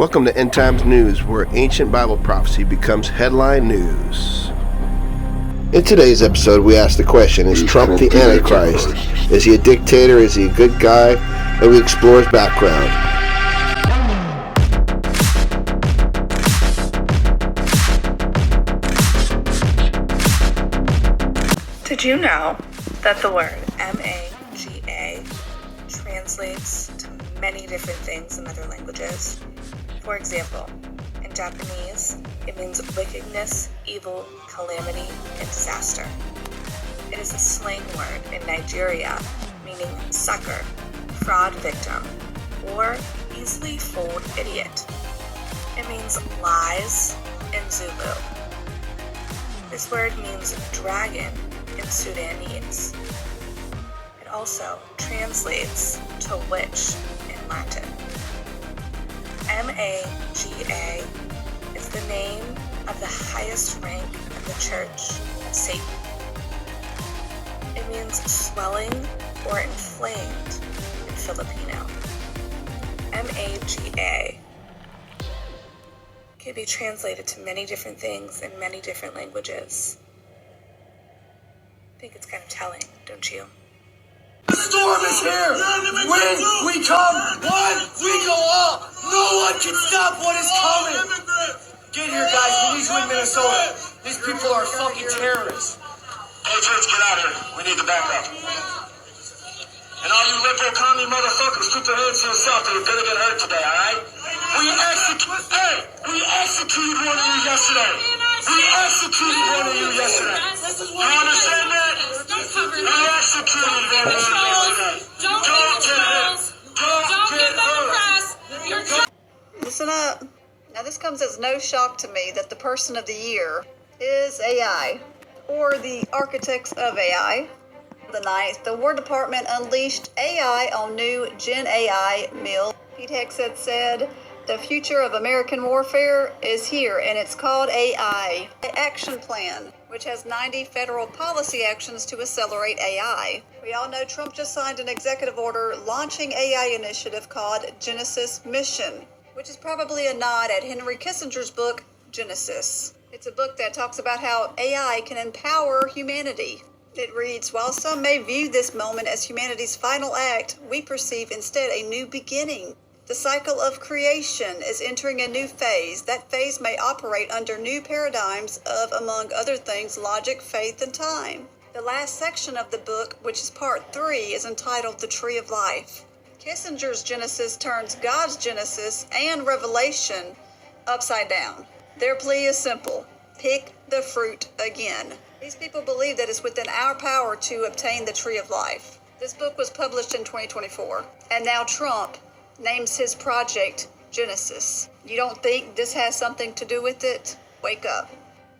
Welcome to End Times News, where ancient Bible prophecy becomes headline news. In today's episode, we ask the question, is Trump the Antichrist? Is he a dictator? Is he a good guy? And we explore his background. Did you know that the word MAGA translates to many different things in other languages? For example, in Japanese, it means wickedness, evil, calamity, and disaster. It is a slang word in Nigeria, meaning sucker, fraud victim, or easily fooled idiot. It means lies in Zulu. This word means dragon in Sudanese. It also translates to witch in Latin. MAGA is the name of the highest rank in the Church of Satan. It means swelling or inflamed in Filipino. MAGA can be translated to many different things in many different languages. I think it's kind of telling, don't you? The storm is here! When we come, one, we go all! No one can stop what is coming! Get here, guys. We need you in Minnesota. These people are fucking terrorists. Patriots, get out here. We need the backup. And all you liberal commie motherfuckers, keep your hands to yourself or you're gonna get hurt today, alright? We executed one of you yesterday. We executed one of you yesterday. You understand that? We executed one of you yesterday. Don't get hurt. Don't get hurt. Listen up. Now this comes as no shock to me that the person of the year is AI, or the architects of AI. The 9th, the War Department unleashed AI on new Gen AI mill. Pete Hegseth said, the future of American warfare is here, and it's called AI. Action Plan, which has 90 federal policy actions to accelerate AI. We all know Trump just signed an executive order launching AI initiative called Genesis Mission, which is probably a nod at Henry Kissinger's book, Genesis. It's a book that talks about how AI can empower humanity. It reads, while some may view this moment as humanity's final act, we perceive instead a new beginning. The cycle of creation is entering a new phase. That phase may operate under new paradigms of, among other things, logic, faith, and time. The last section of the book, which is part 3, is entitled The Tree of Life. Kissinger's Genesis turns God's Genesis and Revelation upside down. Their plea is simple. Pick the fruit again. These people believe that it's within our power to obtain the tree of life. This book was published in 2024, and now Trump names his project Genesis. You don't think this has something to do with it? Wake up.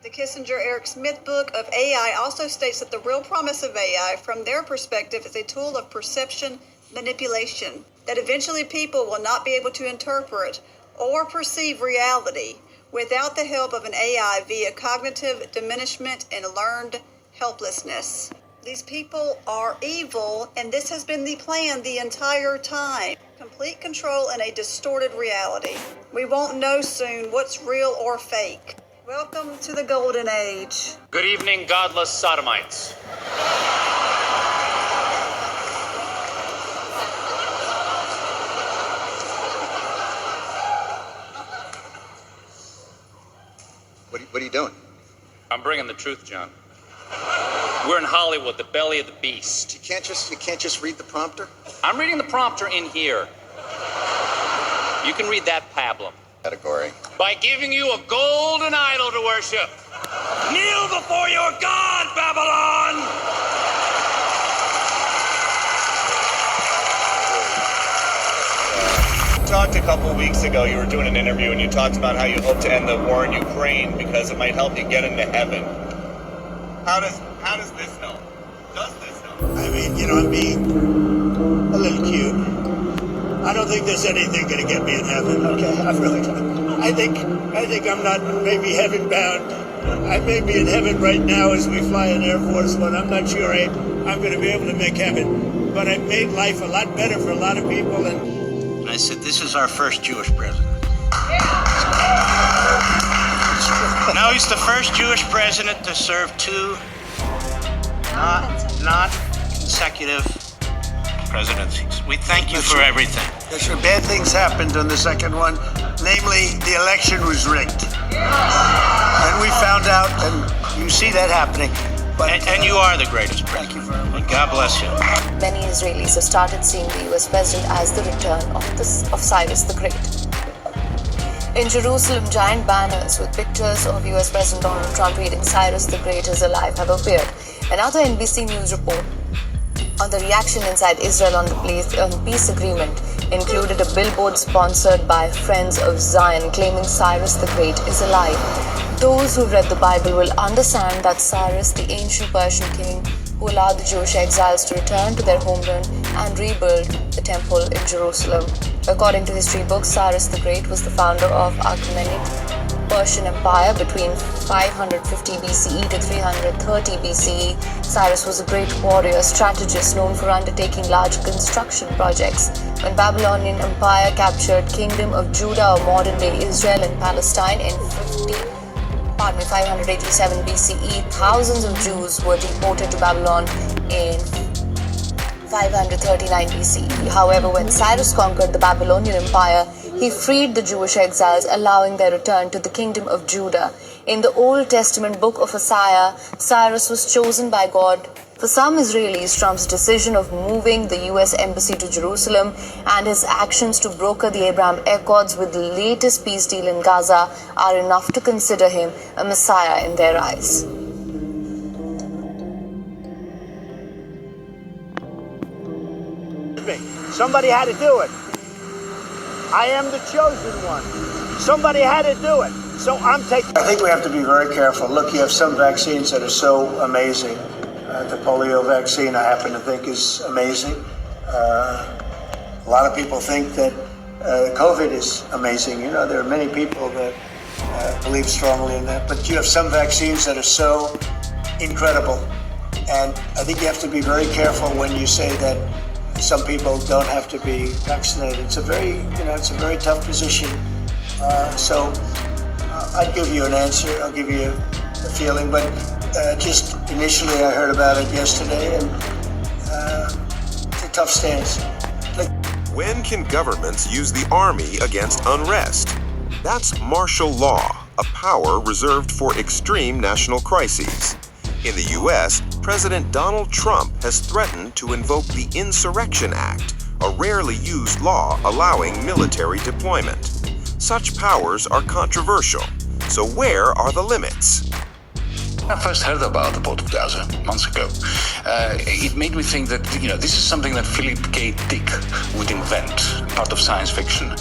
The Kissinger-Eric Smith book of AI also states that the real promise of AI, from their perspective, is a tool of perception manipulation, that eventually people will not be able to interpret or perceive reality without the help of an AI via cognitive diminishment and learned helplessness. These people are evil, and this has been the plan the entire time. Complete control in a distorted reality. We won't know soon what's real or fake. Welcome to the Golden Age. Good evening, godless sodomites. What are you doing? I'm bringing the truth, John. We're in Hollywood, the belly of the beast. You can't just read the prompter? I'm reading the prompter in here. You can read that pablum. Category. By giving you a golden idol to worship. Kneel before your God, Babylon! Talked a couple weeks ago, you were doing an interview and you talked about how you hope to end the war in Ukraine because it might help you get into heaven. How does this help? Does this help? I mean, I'm being a little cute. I don't think there's anything going to get me in heaven. Okay, I really don't. I think I'm not maybe heaven bound. I may be in heaven right now as we fly an Air Force One. I'm not sure I'm going to be able to make heaven, but I've made life a lot better for a lot of people. And I said, this is our first Jewish president. Now he's the first Jewish president to serve two not consecutive presidencies. We thank you for everything. That's right. Bad things happened on the second one. Namely, the election was rigged. And we found out, and you see that happening. But, And you are the greatest president. Thank you very much. God bless you. Many Israelis have started seeing the US president as the return of Cyrus the Great. In Jerusalem, giant banners with pictures of US President Donald Trump reading Cyrus the Great is alive have appeared. Another NBC News report on the reaction inside Israel on the peace agreement included a billboard sponsored by Friends of Zion claiming Cyrus the Great is alive. Those who read the Bible will understand that Cyrus, the ancient Persian king who allowed the Jewish exiles to return to their homeland and rebuild the temple in Jerusalem. According to history books, Cyrus the Great was the founder of Achaemenid Persian Empire between 550 BCE to 330 BCE. Cyrus was a great warrior, strategist known for undertaking large construction projects. When Babylonian Empire captured Kingdom of Judah or modern-day Israel and Palestine in 587 BCE, thousands of Jews were deported to Babylon in 539 BCE. However, when Cyrus conquered the Babylonian Empire, he freed the Jewish exiles, allowing their return to the Kingdom of Judah. In the Old Testament book of Isaiah, Cyrus was chosen by God. For some Israelis, Trump's decision of moving the US embassy to Jerusalem and his actions to broker the Abraham Accords with the latest peace deal in Gaza are enough to consider him a messiah in their eyes. Somebody had to do it. I am the chosen one. Somebody had to do it. So I'm taking... I think we have to be very careful. Look, you have some vaccines that are so amazing. The polio vaccine, I happen to think, is amazing. A lot of people think that COVID is amazing. You know, there are many people that believe strongly in that. But you have some vaccines that are so incredible. And I think you have to be very careful when you say that some people don't have to be vaccinated. It's a very tough position. So I'd give you an answer. I'll give you a feeling, but just initially I heard about it yesterday, and it's a tough stance. When can governments use the army against unrest? That's martial law, a power reserved for extreme national crises. In the U.S., President Donald Trump has threatened to invoke the Insurrection Act, a rarely used law allowing military deployment. Such powers are controversial, so where are the limits? I first heard about the port of Gaza months ago. It made me think that, this is something that Philip K. Dick would invent, part of science fiction,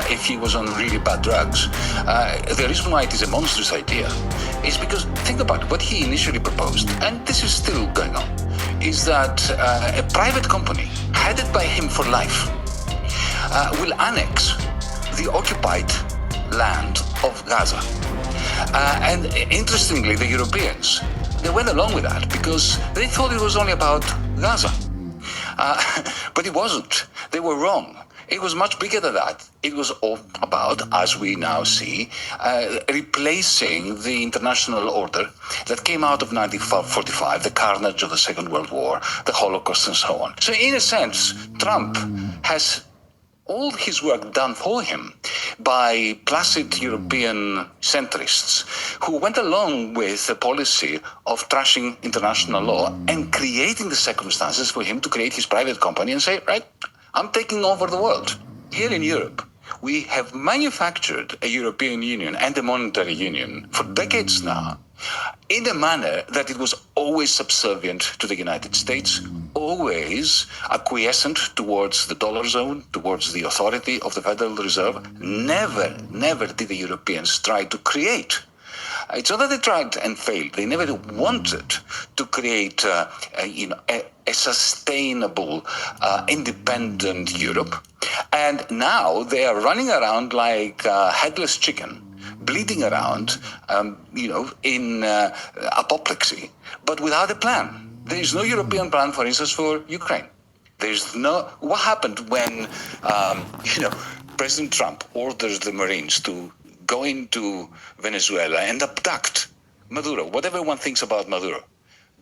if he was on really bad drugs. The reason why it is a monstrous idea is because, think about it, what he initially proposed, and this is still going on, is that a private company, headed by him for life, will annex the occupied land of Gaza. And interestingly, the Europeans, they went along with that because they thought it was only about Gaza. But it wasn't. They were wrong. It was much bigger than that. It was all about, as we now see, replacing the international order that came out of 1945, the carnage of the Second World War, the Holocaust, and so on. So in a sense, Trump has all his work done for him by placid European centrists who went along with a policy of trashing international law and creating the circumstances for him to create his private company and say, right, I'm taking over the world. Here in Europe, we have manufactured a European Union and a monetary union for decades now in a manner that it was always subservient to the United States, always acquiescent towards the dollar zone, towards the authority of the Federal Reserve. Never did the Europeans try to create. It's not that they tried and failed. They never wanted to create a sustainable, independent Europe. And now they are running around like a headless chicken, bleeding around, in apoplexy, but without a plan. There is no European plan, for instance, for Ukraine. There's no... What happened when, President Trump orders the Marines to go into Venezuela and abduct Maduro, whatever one thinks about Maduro.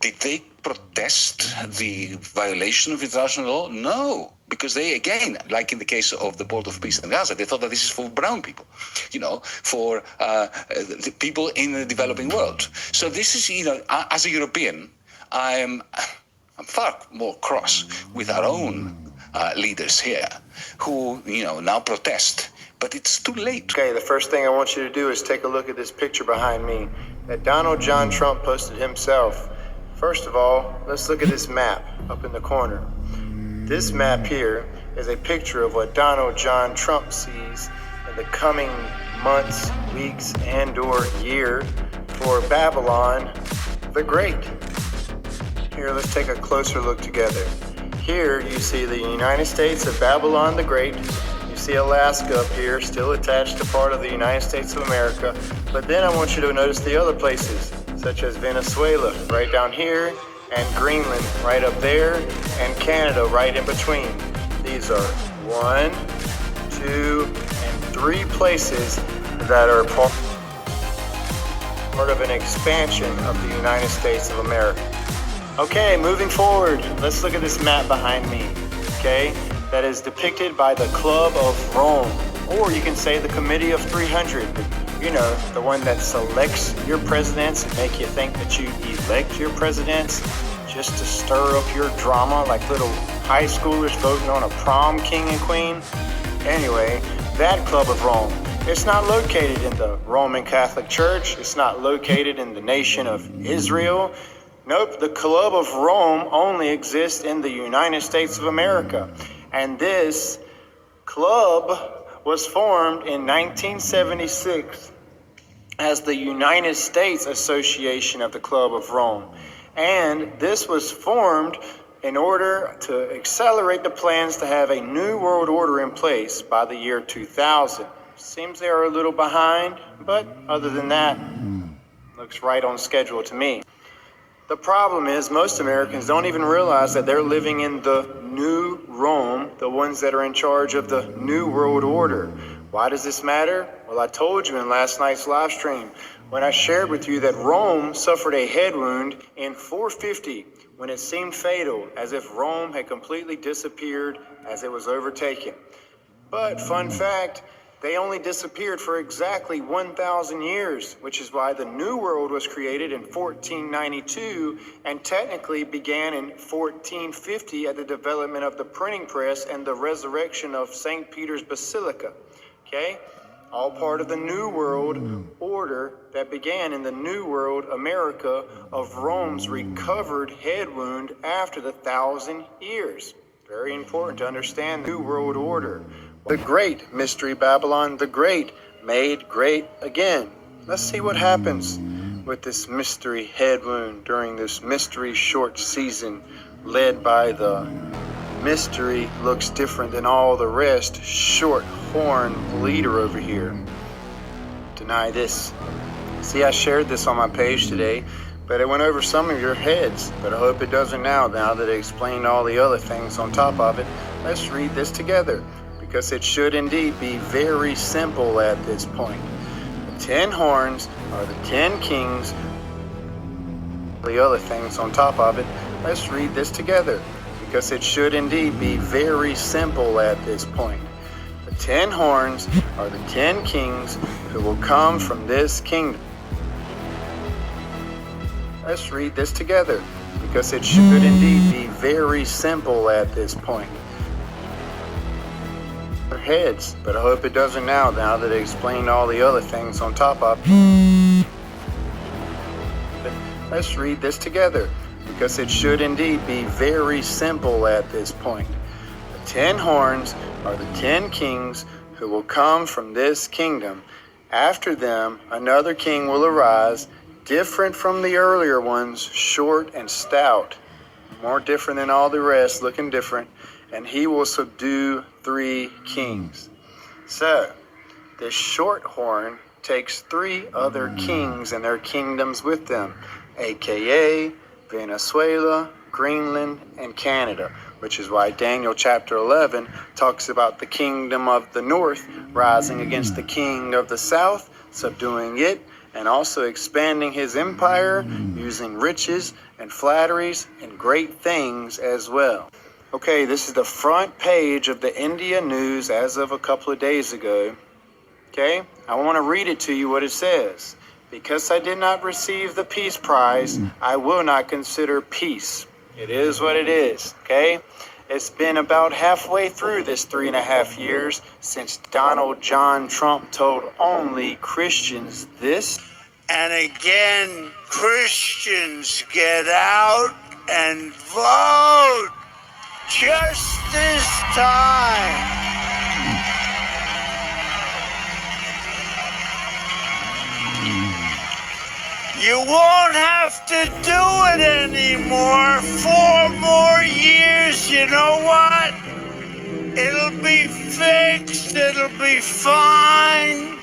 Did they protest the violation of international law? No, because they, again, like in the case of the Port of Peace in Gaza, they thought that this is for brown people, for the people in the developing world. So this is, as a European, I'm far more cross with our own leaders here who, now protest. But it's too late. Okay, the first thing I want you to do is take a look at this picture behind me that Donald John Trump posted himself. First of all, let's look at this map up in the corner. This map here is a picture of what Donald John Trump sees in the coming months, weeks, and/or year for Babylon the Great. Here, let's take a closer look together. Here you see the United States of Babylon the Great. You see Alaska up here, still attached to part of the United States of America. But then I want you to notice the other places, such as Venezuela right down here, and Greenland right up there, and Canada right in between. These are 1, 2, and 3 places that are part of an expansion of the United States of America. Okay, moving forward, let's look at this map behind me, okay? That is depicted by the Club of Rome, or you can say the Committee of 300. The one that selects your presidents and make you think that you elect your presidents just to stir up your drama like little high schoolers voting on a prom king and queen. Anyway, that Club of Rome, it's not located in the Roman Catholic Church. It's not located in the nation of Israel. Nope, the Club of Rome only exists in the United States of America. And this club was formed in 1976 as the United States Association of the Club of Rome. And this was formed in order to accelerate the plans to have a new world order in place by the year 2000. Seems they are a little behind, but other than that, looks right on schedule to me. The problem is most Americans don't even realize that they're living in the new Rome, the ones that are in charge of the new world order. Why does this matter? Well, I told you in last night's live stream when I shared with you that Rome suffered a head wound in 450 when it seemed fatal, as if Rome had completely disappeared as it was overtaken. But fun fact, they only disappeared for exactly 1,000 years, which is why the New World was created in 1492 and technically began in 1450 at the development of the printing press and the resurrection of St. Peter's Basilica. Okay? All part of the New World order that began in the New World America of Rome's recovered head wound after the 1,000 years. Very important to understand the New World order. The Great Mystery Babylon the Great, made great again. Let's see what happens with this mystery head wound during this mystery short season led by the mystery looks different than all the rest short horn leader over here. Deny this. See, I shared this on my page today, but it went over some of your heads, but I hope it doesn't now that I explained all the other things on top of it. Let's read this together, because it should indeed be very simple at this point. The 10 horns are the 10 kings. The other things on top of it. Let's read this together, because it should indeed be very simple at this point. The 10 horns are the 10 kings who will come from this kingdom. Let's read this together, because it should indeed be very simple at this point. Heads, but I hope it doesn't now that I explained all the other things on top of it. Let's read this together, because it should indeed be very simple at this point. The 10 horns are the 10 kings who will come from this kingdom. After them, another king will arise, different from the earlier ones, short and stout, more different than all the rest, looking different, and he will subdue 3 kings. So, this short horn takes 3 other kings and their kingdoms with them, aka Venezuela, Greenland, and Canada. which is why Daniel chapter 11 talks about the kingdom of the north rising against the king of the south, subduing it, and also expanding his empire using riches and flatteries and great things as well. Okay, this is the front page of the India News as of a couple of days ago. Okay, I want to read it to you what it says. Because I did not receive the peace prize, I will not consider peace. It is what it is, okay? It's been about halfway through this 3.5 years since Donald John Trump told only Christians this. And again, Christians, get out and vote just this time. You won't have to do it anymore. 4 more years, you know what? It'll be fixed, it'll be fine.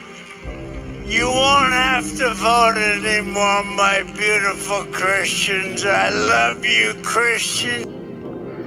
You won't have to vote anymore, my beautiful Christians. I love you, Christians.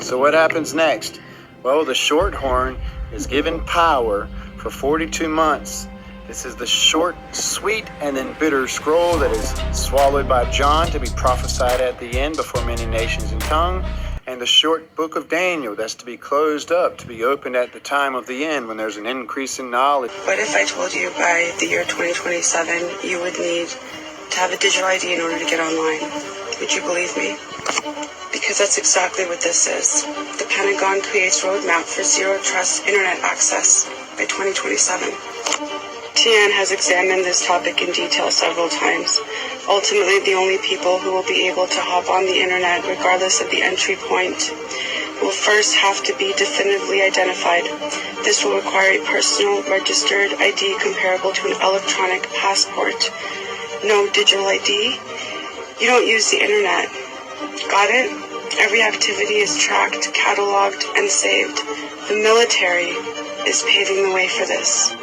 So what happens next? Well, the short horn is given power for 42 months. This is the short, sweet, and then bitter scroll that is swallowed by John to be prophesied at the end before many nations and tongue, and the short book of Daniel that's to be closed up, to be opened at the time of the end when there's an increase in knowledge. What if I told you by the year 2027 you would need to have a digital ID in order to get online? Would you believe me? Because that's exactly what this is. The Pentagon creates roadmap for zero trust internet access by 2027. TN has examined this topic in detail several times. Ultimately, the only people who will be able to hop on the internet, regardless of the entry point, will first have to be definitively identified. This will require a personal registered ID comparable to an electronic passport. No digital ID. You don't use the internet. Got it? Every activity is tracked, cataloged, and saved. The military is paving the way for this.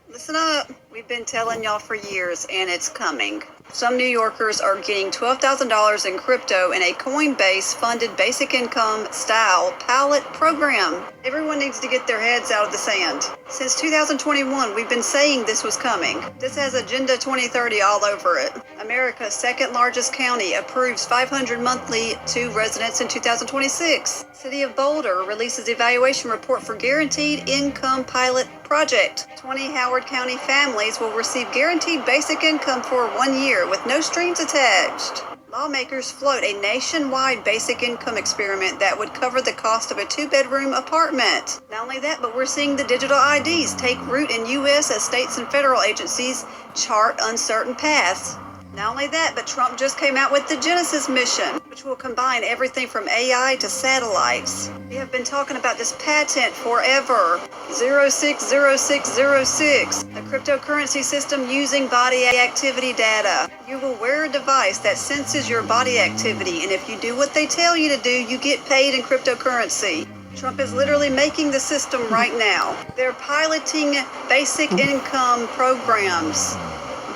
Listen up. We've been telling y'all for years, and it's coming. Some New Yorkers are getting $12,000 in crypto in a Coinbase-funded basic income-style pilot program. Everyone needs to get their heads out of the sand. Since 2021, we've been saying this was coming. This has Agenda 2030 all over it. America's second largest county approves $500 monthly to residents in 2026. City of Boulder releases evaluation report for guaranteed income pilot project. 20 Howard County families will receive guaranteed basic income for 1 year with no strings attached. Lawmakers float a nationwide basic income experiment that would cover the cost of a 2-bedroom apartment. Not only that, but we're seeing the digital IDs take root in U.S. as states and federal agencies chart uncertain paths. Not only that, but Trump just came out with the Genesis mission, which will combine everything from AI to satellites. We have been talking about this patent forever. 060606, the cryptocurrency system using body activity data. You will wear a device that senses your body activity, and if you do what they tell you to do, you get paid in cryptocurrency. Trump is literally making the system right now. They're piloting basic income programs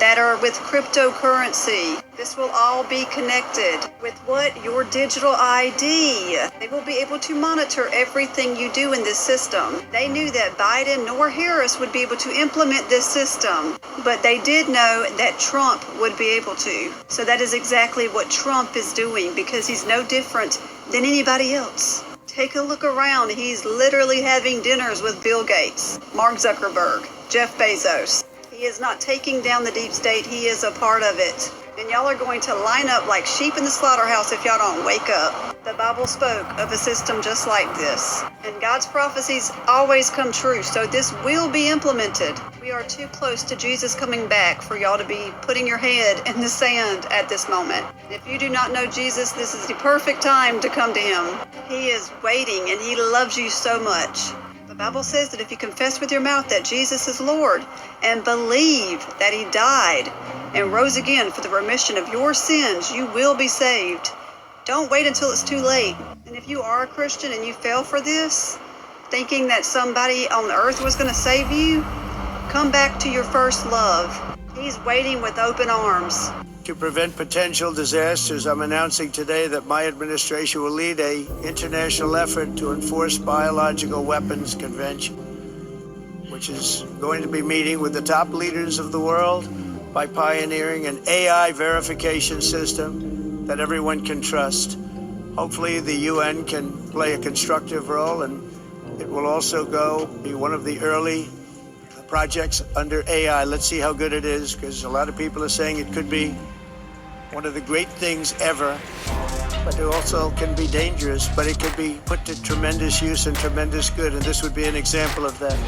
that are with cryptocurrency. This will all be connected with what? Your digital ID. They will be able to monitor everything you do in this system. They knew that Biden nor Harris would be able to implement this system, but they did know that Trump would be able to. So that is exactly what Trump is doing, because he's no different than anybody else. Take a look around. He's literally having dinners with Bill Gates, Mark Zuckerberg, Jeff Bezos. He is not taking down the deep state. He is a part of it. And y'all are going to line up like sheep in the slaughterhouse if y'all don't wake up. The Bible spoke of a system just like this. And God's prophecies always come true, so this will be implemented. We are too close to Jesus coming back for y'all to be putting your head in the sand at this moment. If you do not know Jesus, this is the perfect time to come to him. He is waiting, and he loves you so much. The Bible says that if you confess with your mouth that Jesus is Lord and believe that he died and rose again for the remission of your sins, you will be saved. Don't wait until it's too late. And if you are a Christian and you fell for this, thinking that somebody on earth was going to save you? Come back to your first love. He's waiting with open arms. To prevent potential disasters, I'm announcing today that my administration will lead an international effort to enforce Biological Weapons Convention, which is going to be meeting with the top leaders of the world by pioneering an AI verification system that everyone can trust. Hopefully the UN can play a constructive role, and it will also be one of the early projects under AI. Let's see how good it is, because a lot of people are saying it could be one of the great things ever, but it also can be dangerous, but it could be put to tremendous use and tremendous good, and this would be an example of that.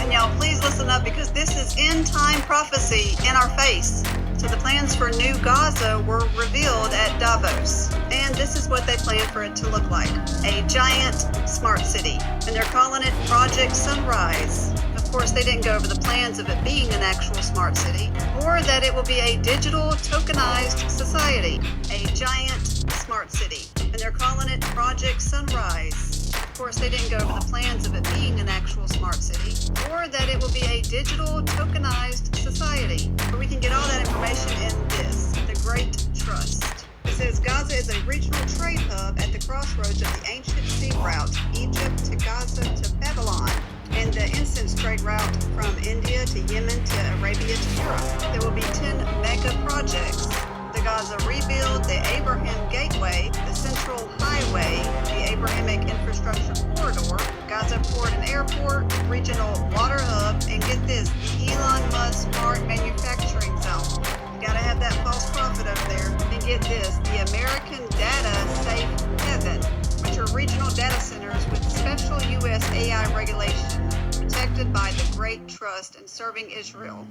And y'all, please listen up, because this is end-time prophecy in our face. So the plans for New Gaza were revealed at Davos, and this is what they plan for it to look like. A giant smart city, and they're calling it Project Sunrise. Of course, they didn't go over the plans of it being an actual smart city, or that it will be a digital tokenized society, a giant smart city, and they're calling it Project Sunrise. Of course, they didn't go over the plans of it being an actual smart city, or that it will be a digital tokenized society. But we can get all that information in this, the Great Trust. It says Gaza is a regional trade hub at the crossroads of the ancient sea route, Egypt to Gaza to Babylon, and the incense trade route from India to Yemen to Arabia to Europe. There will be 10 mega projects. The Gaza Rebuild, the Abraham Gateway, the Central Highway, the Abrahamic Infrastructure Corridor, Gaza Port and Airport, Regional Water Hub, and get this, the Elon Musk Smart Manufacturing Zone. You gotta have that false prophet over there. And get this, the American Data Safe Haven, which are regional data centers with special U.S. AI regulation, protected by the Great Trust and serving Israel.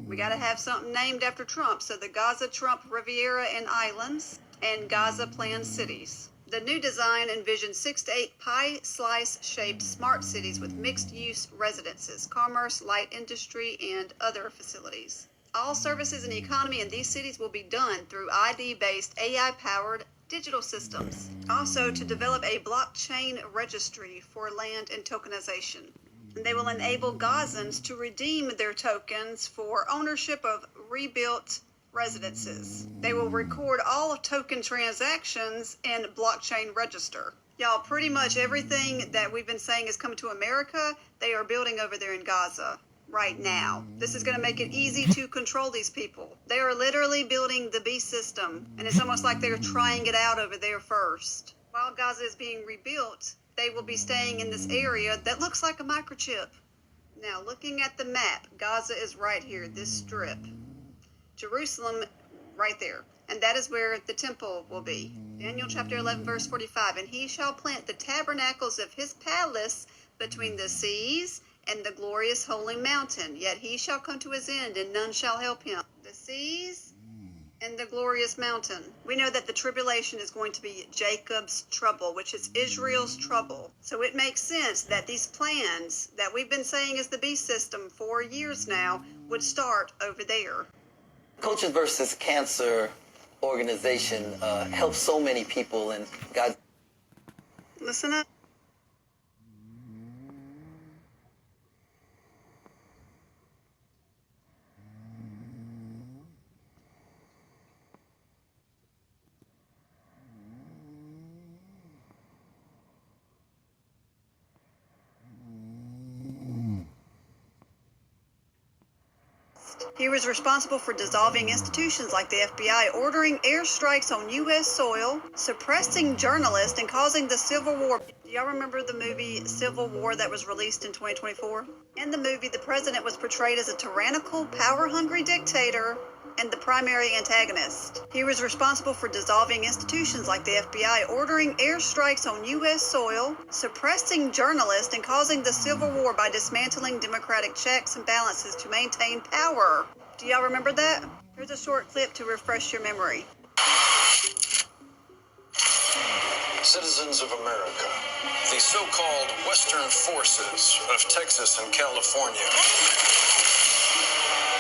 We got to have something named after Trump, so the Gaza Trump Riviera and Islands and Gaza planned cities. The new design envisions 6 to 8 pie-slice-shaped smart cities with mixed-use residences, commerce, light industry, and other facilities. All services and economy in these cities will be done through ID-based AI-powered digital systems. Also, to develop a blockchain registry for land and tokenization. And they will enable Gazans to redeem their tokens for ownership of rebuilt residences. They will record all token transactions in blockchain register. Y'all, pretty much everything that we've been saying is coming to America, they are building over there in Gaza right now. This is going to make it easy to control these people. They are literally building the beast system, and it's almost like they're trying it out over there first. While Gaza is being rebuilt, they will be staying in this area that looks like a microchip. Now, looking at the map, Gaza is right here, this strip. Jerusalem, right there. And that is where the temple will be. Daniel chapter 11, verse 45. And he shall plant the tabernacles of his palace between the seas and the glorious holy mountain. Yet he shall come to his end, and none shall help him. The seas and the glorious mountain. We know that the tribulation is going to be Jacob's trouble, which is Israel's trouble. So it makes sense that these plans that we've been saying is the beast system for years now would start over there. Coaches versus Cancer organization helps so many people, and God. Listen up. He was responsible for dissolving institutions like the FBI, ordering airstrikes on U.S. soil, suppressing journalists, and causing the Civil War. Do y'all remember the movie Civil War that was released in 2024? In the movie, the president was portrayed as a tyrannical, power-hungry dictator and the primary antagonist. He was responsible for dissolving institutions like the FBI, ordering airstrikes on U.S. soil, suppressing journalists, and causing the Civil War by dismantling democratic checks and balances to maintain power. Do y'all remember that? Here's a short clip to refresh your memory. Citizens of America, the so-called Western forces of Texas and California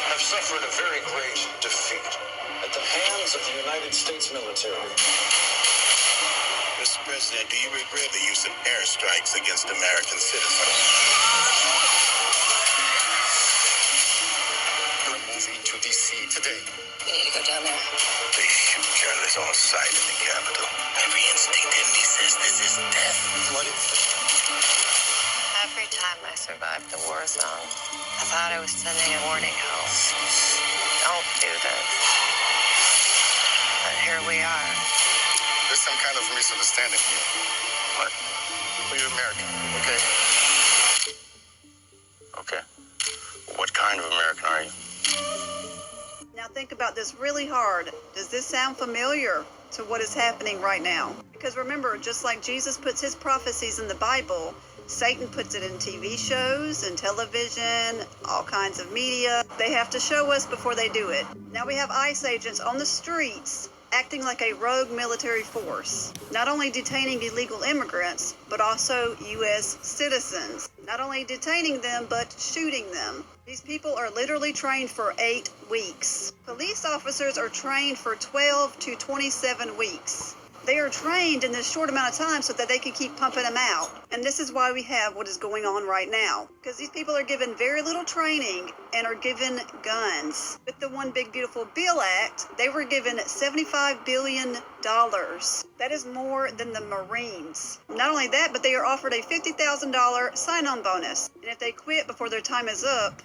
have suffered a very great defeat at the hands of the United States military. This President, do you regret the use of airstrikes against American citizens? We're moving to D.C. today. We need to go down there. They shoot journalists on sight in the Capitol. Every instinct in me says this is death. What is it? Every time I survived the war zone, I thought I was sending a warning home. Don't do this. But here we are. There's some kind of misunderstanding here. What? We're American, okay? Okay. What kind of American are you? Now think about this really hard. Does this sound familiar to what is happening right now? Because remember, just like Jesus puts his prophecies in the Bible, Satan puts it in TV shows and television, all kinds of media. They have to show us before they do it. Now we have ICE agents on the streets acting like a rogue military force, not only detaining illegal immigrants, but also U.S. citizens. Not only detaining them, but shooting them. These people are literally trained for 8 weeks. Police officers are trained for 12 to 27 weeks. They are trained in this short amount of time so that they can keep pumping them out. And this is why we have what is going on right now. Because these people are given very little training and are given guns. With the One Big Beautiful Bill Act, they were given $75 billion. That is more than the Marines. Not only that, but they are offered a $50,000 sign-on bonus. And if they quit before their time is up,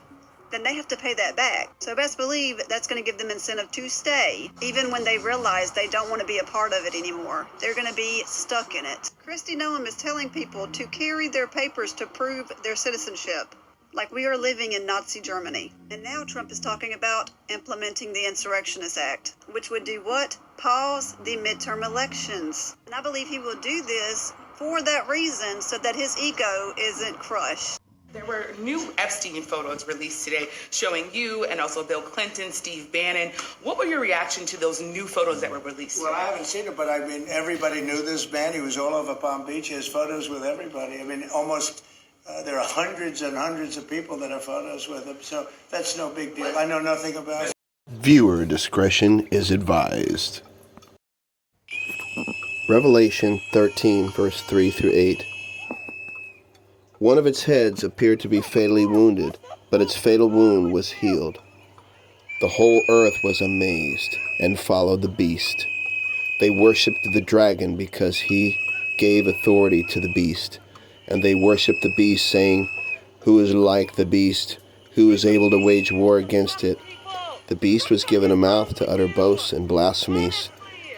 then they have to pay that back. So best believe that's going to give them incentive to stay, even when they realize they don't want to be a part of it anymore. They're going to be stuck in it. Kristi Noem is telling people to carry their papers to prove their citizenship, like we are living in Nazi Germany. And now Trump is talking about implementing the Insurrectionist Act, which would do what? Pause the midterm elections. And I believe he will do this for that reason, so that his ego isn't crushed. There were new Epstein photos released today showing you and also Bill Clinton, Steve Bannon. What were your reaction to those new photos that were released Well, today? I haven't seen it, but I mean, everybody knew this man. He was all over Palm Beach. He has photos with everybody. I mean, almost, there are hundreds and hundreds of people that have photos with him. So that's no big deal. I know nothing about it. Viewer discretion is advised. Revelation 13, verse 3 through 8. One of its heads appeared to be fatally wounded, but its fatal wound was healed. The whole earth was amazed and followed the beast. They worshipped the dragon because he gave authority to the beast. And they worshipped the beast, saying, "Who is like the beast? Who is able to wage war against it?" The beast was given a mouth to utter boasts and blasphemies.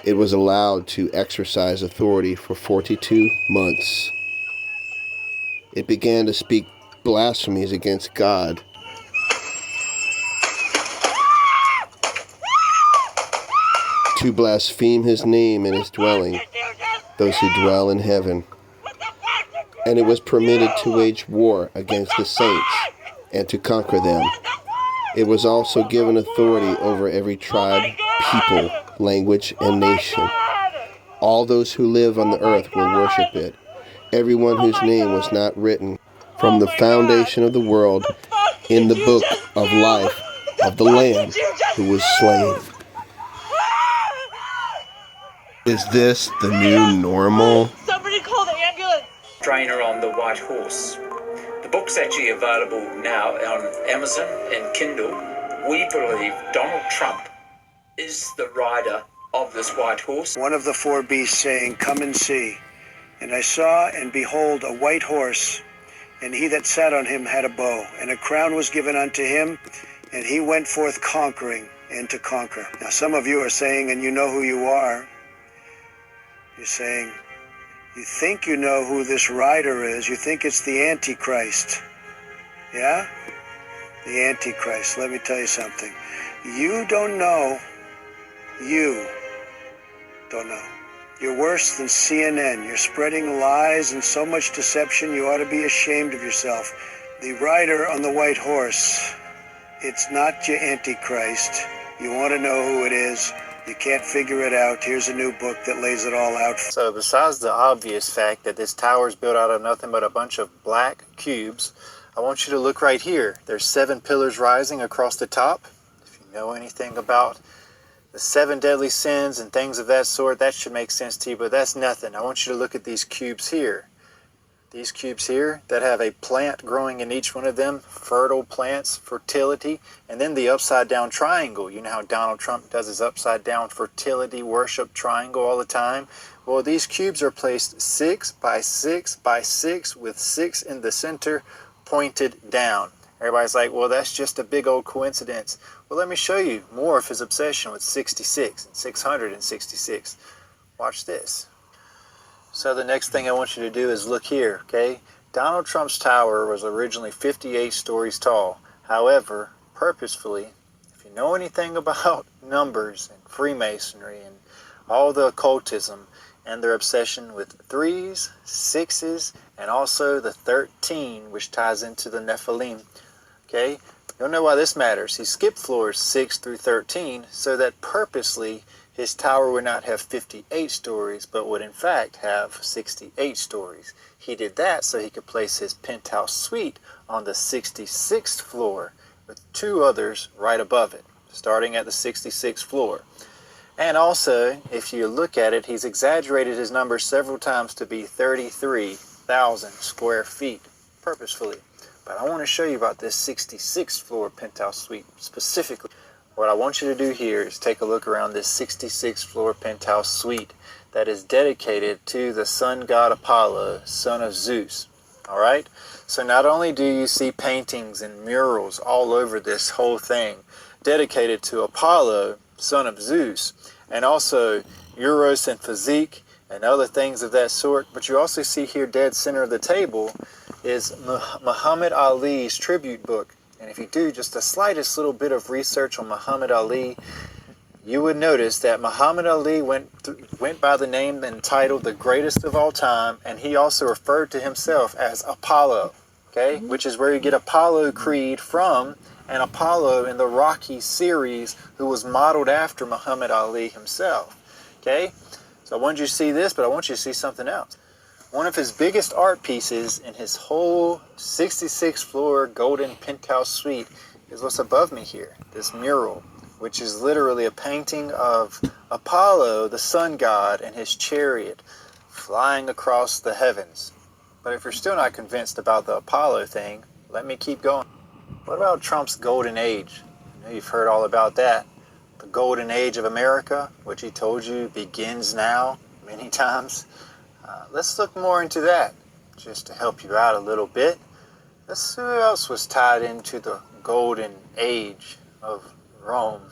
It was allowed to exercise authority for 42 months. It began to speak blasphemies against God. To blaspheme his name and his dwelling, those who dwell in heaven. And it was permitted to wage war against the saints and to conquer them. It was also given authority over every tribe, people, language, and nation. All those who live on the earth will worship it. Everyone whose name was not written from the foundation of the world in the book of life of the Lamb who was slain. Is this the new normal? Somebody call the ambulance! Trainer on the White Horse. The book's actually available now on Amazon and Kindle. We believe Donald Trump is the rider of this white horse. One of the four beasts saying, "Come and see." And I saw, and behold, a white horse, and he that sat on him had a bow, and a crown was given unto him, and he went forth conquering and to conquer. Now some of you are saying, and you know who you are, you're saying, you think you know who this rider is. You think it's the Antichrist. Yeah? The Antichrist. Let me tell you something. You don't know. You don't know. You're worse than CNN. You're spreading lies and so much deception, you ought to be ashamed of yourself. The rider on the white horse, it's not your Antichrist. You want to know who it is. You can't figure it out. Here's a new book that lays it all out. So besides the obvious fact that this tower is built out of nothing but a bunch of black cubes, I want you to look right here. There's 7 pillars rising across the top. If you know anything about the 7 deadly sins and things of that sort, that should make sense to you, but that's nothing. I want you to look at these cubes here. These cubes here that have a plant growing in each one of them, fertile plants, fertility, and then the upside down triangle. You know how Donald Trump does his upside down fertility worship triangle all the time? Well, these cubes are placed 6 by 6 by 6 with 6 in the center pointed down. Everybody's like, well, that's just a big old coincidence. Well, let me show you more of his obsession with 66 and 666. Watch this. So the next thing I want you to do is look here, okay? Donald Trump's tower was originally 58 stories tall. However, purposefully, if you know anything about numbers and Freemasonry and all the occultism and their obsession with 3s, 6s, and also the 13, which ties into the Nephilim, okay? You'll know why this matters. He skipped floors 6 through 13 so that purposely his tower would not have 58 stories, but would in fact have 68 stories. He did that so he could place his penthouse suite on the 66th floor with 2 others right above it, starting at the 66th floor. And also, if you look at it, he's exaggerated his number several times to be 33,000 square feet, purposefully. But I want to show you about this 66th floor penthouse suite specifically. What I want you to do here is take a look around this 66th floor penthouse suite that is dedicated to the sun god Apollo, son of Zeus. Alright? So not only do you see paintings and murals all over this whole thing dedicated to Apollo, son of Zeus, and also Eros and Physique and other things of that sort, but you also see here dead center of the table is Muhammad Ali's tribute book. And if you do just the slightest little bit of research on Muhammad Ali, you would notice that Muhammad Ali went by the name and title the greatest of all time, and he also referred to himself as Apollo, okay? Which is where you get Apollo Creed from, and Apollo in the Rocky series, who was modeled after Muhammad Ali himself, okay? So I want you to see this, but I want you to see something else. One of his biggest art pieces in his whole 66th floor golden penthouse suite is what's above me here, this mural, which is literally a painting of Apollo, the sun god, and his chariot flying across the heavens. But if you're still not convinced about the Apollo thing, let me keep going. What about Trump's golden age? I know you've heard all about that. The golden age of America, which he told you begins now many times. Let's look more into that, just to help you out a little bit. Let's see who else was tied into the golden age of Rome.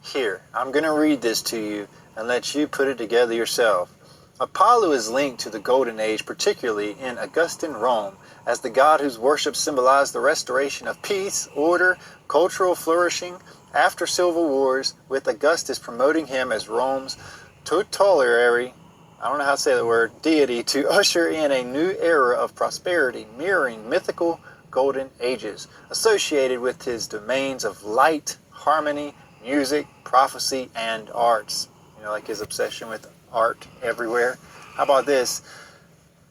Here, I'm going to read this to you and let you put it together yourself. Apollo is linked to the golden age, particularly in Augustan Rome, as the god whose worship symbolized the restoration of peace, order, cultural flourishing after civil wars, with Augustus promoting him as Rome's tutelary, I don't know how to say the word, deity, to usher in a new era of prosperity, mirroring mythical golden ages, associated with his domains of light, harmony, music, prophecy, and arts. You know, like his obsession with art everywhere. How about this?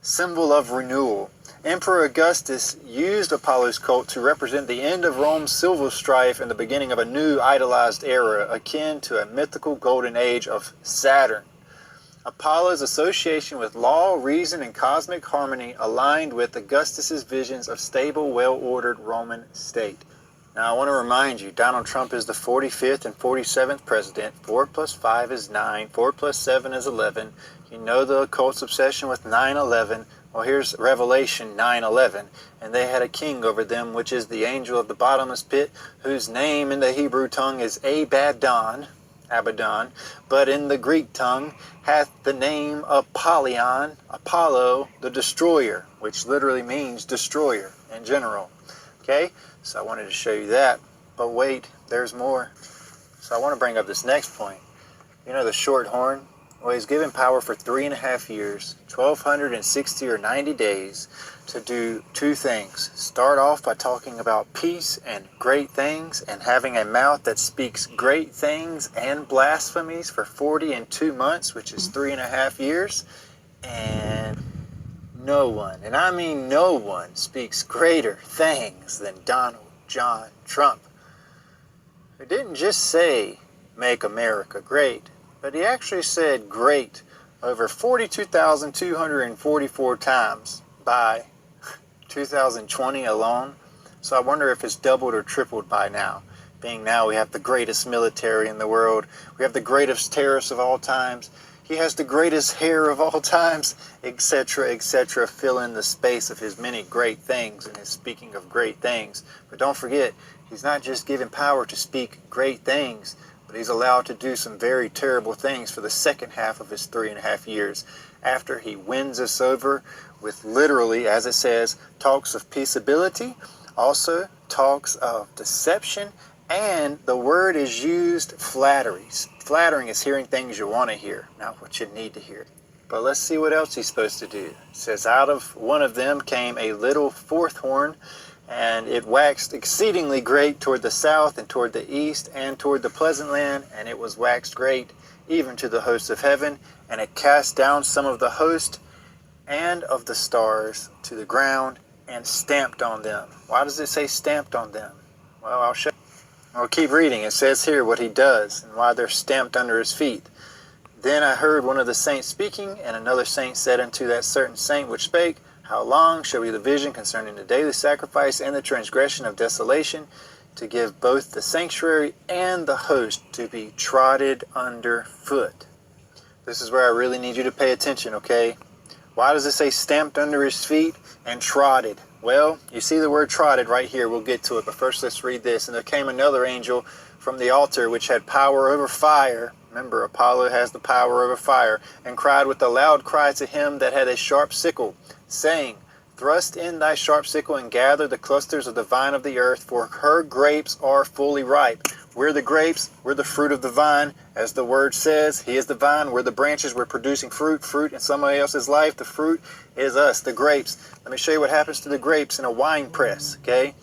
Symbol of renewal. Emperor Augustus used Apollo's cult to represent the end of Rome's civil strife and the beginning of a new idolized era, akin to a mythical golden age of Saturn. Apollo's association with law, reason, and cosmic harmony aligned with Augustus's visions of stable, well-ordered Roman state. Now, I want to remind you, Donald Trump is the 45th and 47th president. 4 plus 5 is 9. 4 plus 7 is 11. You know the occult's obsession with 9/11. Well, here's Revelation 9:11. And they had a king over them, which is the angel of the bottomless pit, whose name in the Hebrew tongue is Abaddon, but in the Greek tongue hath the name Apollyon, Apollo, the destroyer, which literally means destroyer in general. Okay, so I wanted to show you that, but wait, there's more. So I want to bring up this next point. You know the short horn? Well, he's given power for 3.5 years, 1,260 or 90 days, to do 2 things. Start off by talking about peace and great things and having a mouth that speaks great things and blasphemies for 40 and 2 months, which is 3.5 years. And no one, and I mean no one, speaks greater things than Donald John Trump, who didn't just say make America great, but he actually said great over 42,244 times by 2020 alone. So I wonder if it's doubled or tripled by now. Being now we have the greatest military in the world. We have the greatest terrorists of all times. He has the greatest hair of all times, etc., etc. Fill in the space of his many great things and his speaking of great things. But don't forget, he's not just given power to speak great things, but he's allowed to do some very terrible things for the second half of his 3.5 years, after he wins us over with literally, as it says, talks of peaceability, also talks of deception, and the word is used, flatteries. Flattering is hearing things you want to hear, not what you need to hear. But let's see what else he's supposed to do. It says, out of one of them came a little fourth horn, and it waxed exceedingly great toward the south and toward the east and toward the pleasant land, and it was waxed great even to the hosts of heaven, and it cast down some of the host and of the stars to the ground and stamped on them. Why does it say stamped on them? Well, I'll show you. I'll keep reading. It says here what he does and why they're stamped under his feet. Then I heard one of the saints speaking, and another saint said unto that certain saint which spake, how long shall be the vision concerning the daily sacrifice and the transgression of desolation, to give both the sanctuary and the host to be trodden under foot? This is where I really need you to pay attention, okay? Why does it say stamped under his feet and trodden? Well, you see the word trodden right here. We'll get to it, but first let's read this. And there came another angel from the altar, which had power over fire. Remember, Apollo has the power over fire, and cried with a loud cry to him that had a sharp sickle, saying, thrust in thy sharp sickle and gather the clusters of the vine of the earth, for her grapes are fully ripe. We're the grapes, we're the fruit of the vine, as the word says. He is the vine, we're the branches, we're producing fruit in somebody else's life. The fruit is us, the grapes. Let me show you what happens to the grapes in a wine press, okay?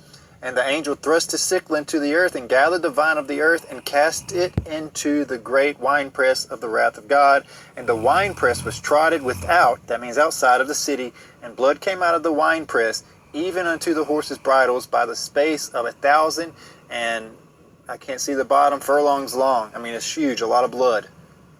And the angel thrust his sickle into the earth and gathered the vine of the earth and cast it into the great winepress of the wrath of God. And the winepress was trodden without, that means outside of the city, and blood came out of the winepress, even unto the horses' bridles, by the space of 1,000, and I can't see the bottom, furlongs long. I mean, it's huge, a lot of blood.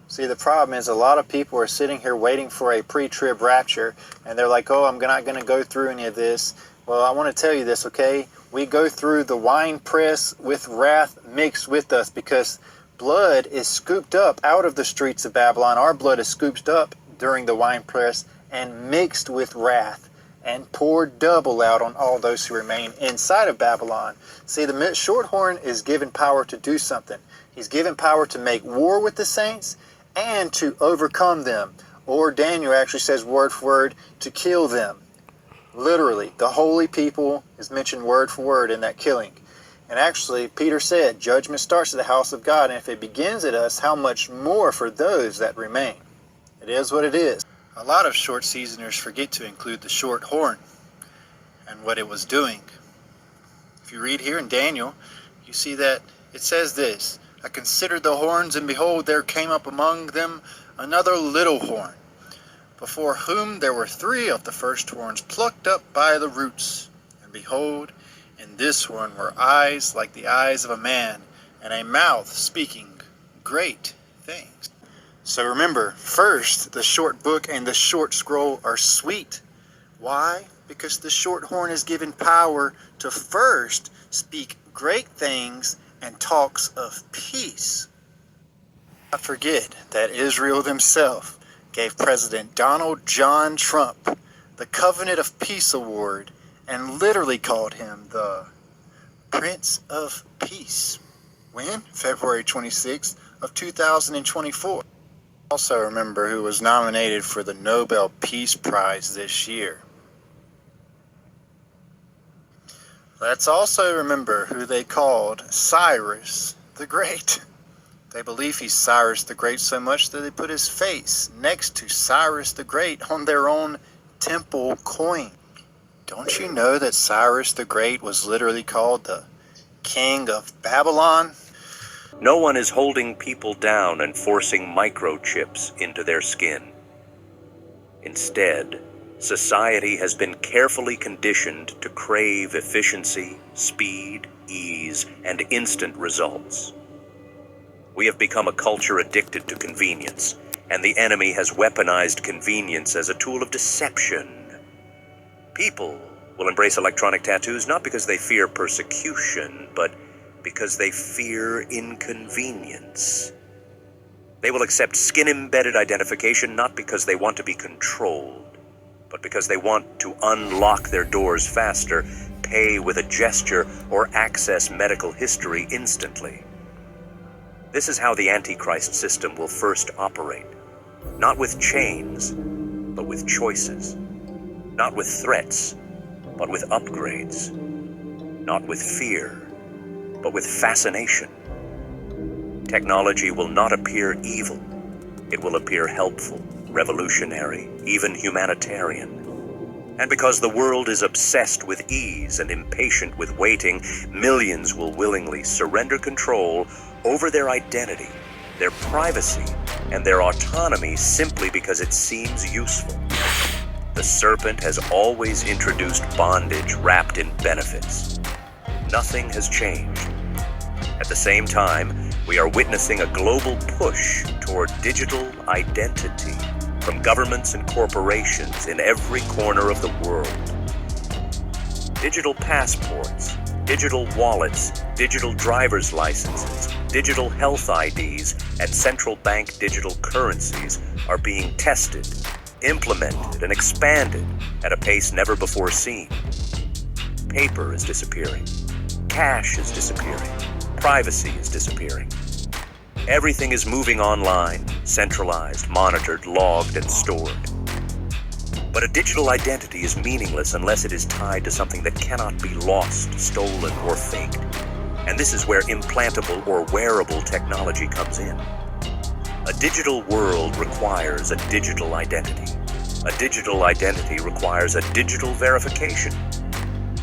See, the problem is a lot of people are sitting here waiting for a pre-trib rapture, and they're like, oh, I'm not going to go through any of this. Well, I want to tell you this, okay? We go through the wine press with wrath mixed with us, because blood is scooped up out of the streets of Babylon. Our blood is scooped up during the wine press and mixed with wrath and poured double out on all those who remain inside of Babylon. See, the short horn is given power to do something. He's given power to make war with the saints and to overcome them. Or Daniel actually says word for word, to kill them. Literally, the holy people is mentioned word for word in that killing. And actually, Peter said, judgment starts at the house of God, and if it begins at us, how much more for those that remain? It is what it is. A lot of short seasoners forget to include the short horn and what it was doing. If you read here in Daniel, you see that it says this, I considered the horns, and behold, there came up among them another little horn, before whom there were 3 of the first horns plucked up by the roots. And behold, in this horn were eyes like the eyes of a man, and a mouth speaking great things. So remember, first, the short book and the short scroll are sweet. Why? Because the short horn is given power to first speak great things and talks of peace. Not forget that Israel themselves gave President Donald John Trump the Covenant of Peace Award and literally called him the Prince of Peace. When? February 26th of 2024. Also remember who was nominated for the Nobel Peace Prize this year. Let's also remember who they called Cyrus the Great. They believe he's Cyrus the Great so much that they put his face next to Cyrus the Great on their own temple coin. Don't you know that Cyrus the Great was literally called the King of Babylon? No one is holding people down and forcing microchips into their skin. Instead, society has been carefully conditioned to crave efficiency, speed, ease, and instant results. We have become a culture addicted to convenience, and the enemy has weaponized convenience as a tool of deception. People will embrace electronic tattoos not because they fear persecution, but because they fear inconvenience. They will accept skin-embedded identification not because they want to be controlled, but because they want to unlock their doors faster, pay with a gesture, or access medical history instantly. This is how the Antichrist system will first operate. Not with chains, but with choices. Not with threats, but with upgrades. Not with fear, but with fascination. Technology will not appear evil. It will appear helpful, revolutionary, even humanitarian. And because the world is obsessed with ease and impatient with waiting, millions will willingly surrender control over their identity, their privacy, and their autonomy simply because it seems useful. The serpent has always introduced bondage wrapped in benefits. Nothing has changed. At the same time, we are witnessing a global push toward digital identity from governments and corporations in every corner of the world. Digital passports, digital wallets, digital driver's licenses, digital health IDs, and central bank digital currencies are being tested, implemented, and expanded at a pace never before seen. Paper is disappearing. Cash is disappearing. Privacy is disappearing. Everything is moving online, centralized, monitored, logged, and stored. But a digital identity is meaningless unless it is tied to something that cannot be lost, stolen, or faked. And this is where implantable or wearable technology comes in. A digital world requires a digital identity. A digital identity requires a digital verification.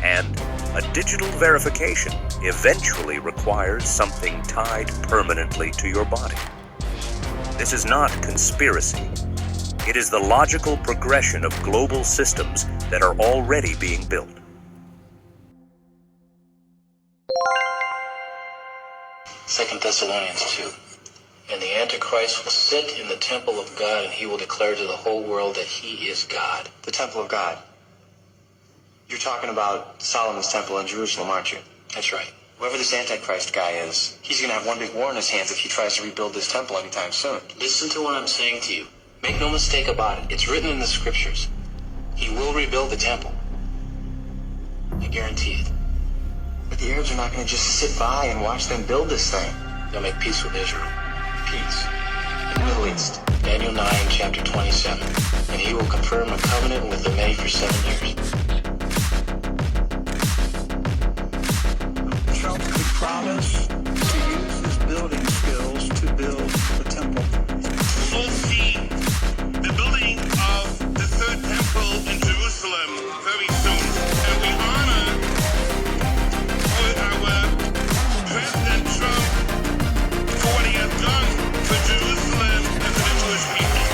And a digital verification eventually requires something tied permanently to your body. This is not conspiracy. It is the logical progression of global systems that are already being built. Second Thessalonians 2. And the Antichrist will sit in the temple of God, and he will declare to the whole world that he is God. The temple of God. You're talking about Solomon's temple in Jerusalem, aren't you? That's right. Whoever this Antichrist guy is, he's going to have one big war in his hands if he tries to rebuild this temple anytime soon. Listen to what I'm saying to you. Make no mistake about it. It's written in the scriptures. He will rebuild the temple. I guarantee it. But the Arabs are not going to just sit by and watch them build this thing. They'll make peace with Israel. Peace. In the Middle East. Daniel 9, chapter 27. And he will confirm a covenant with the many for 7 years. Trump could promise to use his building skills to build the temple. We'll see the building of the third temple in Jerusalem very soon. And we honor our President Trump for what he has done for Jerusalem and for the Jewish people.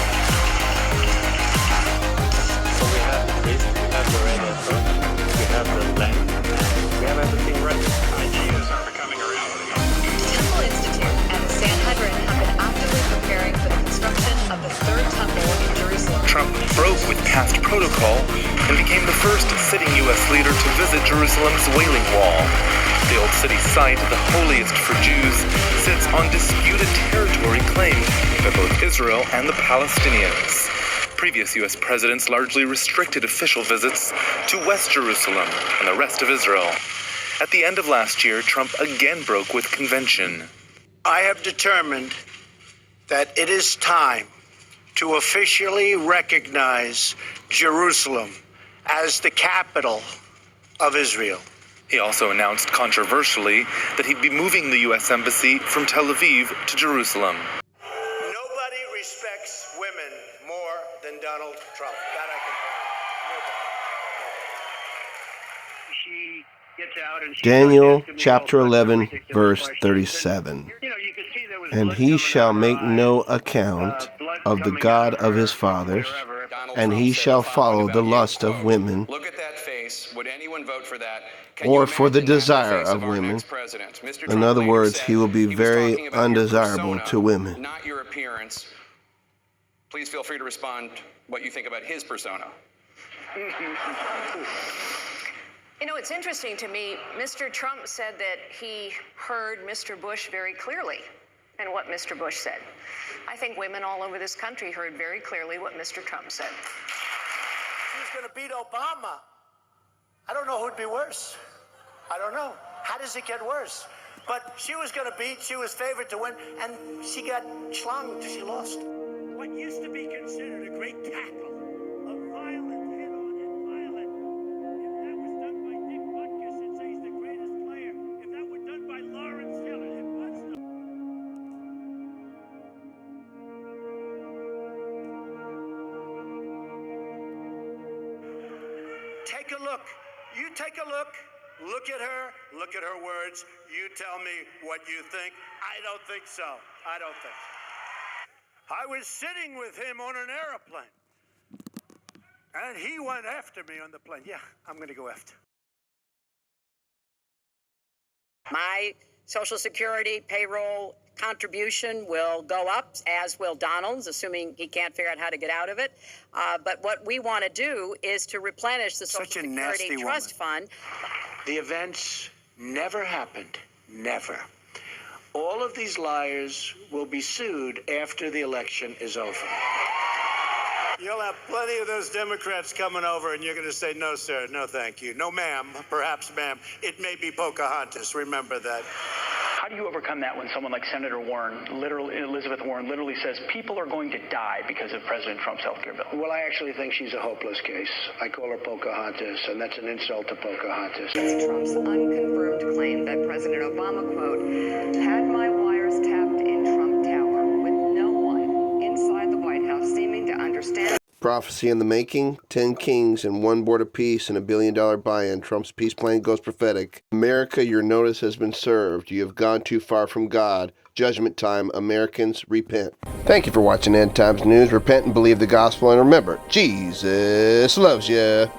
So we have the priest, we have the red altar, we have the lamp, we have everything ready. Ideas are becoming a reality. The Temple Institute and the Sanhedrin have been actively preparing for the construction of the third temple in Jerusalem. Trump broke with past protocol and became the first sitting U.S. leader to visit Jerusalem's Wailing Wall. The old city site, the holiest for Jews, sits on disputed territory claimed by both Israel and the Palestinians. Previous U.S. presidents largely restricted official visits to West Jerusalem and the rest of Israel. At the end of last year, Trump again broke with convention. I have determined that it is time to officially recognize Jerusalem as the capital of Israel. He also announced controversially that he'd be moving the U.S. Embassy from Tel Aviv to Jerusalem. Nobody respects women more than Donald Trump. That I can tell you. Nobody. She gets out and Daniel chapter 11, verse 37. And he shall make no account of the God of his fathers, and he shall follow the lust of women. Look at that face. Would anyone vote for that or for the desire of women. In other words, he will be very undesirable to women. Not your appearance. Please feel free to respond what you think about his persona. You know, it's interesting to me. Mr. Trump said that he heard Mr. Bush very clearly and what Mr. Bush said. I think women all over this country heard very clearly what Mr. Trump said. She's going to beat Obama. I don't know who'd be worse. I don't know. How does it get worse? But she was going to beat, she was favored to win, and she got schlonged. She lost. What used to be considered a great tackle, a violent hit-on and violent, if that was done by Dick Butkus and say he's the greatest player, if that were done by Lawrence Taylor, it was not. Take a look. You take a look. Look at her words. You tell me what you think. I don't think so. I don't think so. I was sitting with him on an airplane, and he went after me on the plane. Yeah, I'm going to go after. My Social Security payroll contribution will go up, as will Donald's, assuming he can't figure out how to get out of it. But what we want to do is to replenish the Social Security Trust Fund. The events never happened. Never. All of these liars will be sued after the election is over. You'll have plenty of those Democrats coming over, and you're going to say, no, sir, no, thank you. No, ma'am, perhaps, ma'am. It may be Pocahontas. Remember that. How do you overcome that when someone like Senator Warren, Elizabeth Warren, literally says people are going to die because of President Trump's health care bill? Well, I actually think she's a hopeless case. I call her Pocahontas, and that's an insult to Pocahontas. Trump's unconfirmed claim that President Obama, quote, had my wires tapped in Trump Tower with no one inside the White House seeming to understand. Prophecy in the making, 10 kings and 1 board of peace and $1 billion buy-in. Trump's peace plan goes prophetic. America, your notice has been served. You have gone too far from God. Judgment time. Americans, repent. Thank you for watching End Times News. Repent and believe the gospel. And remember, Jesus loves you.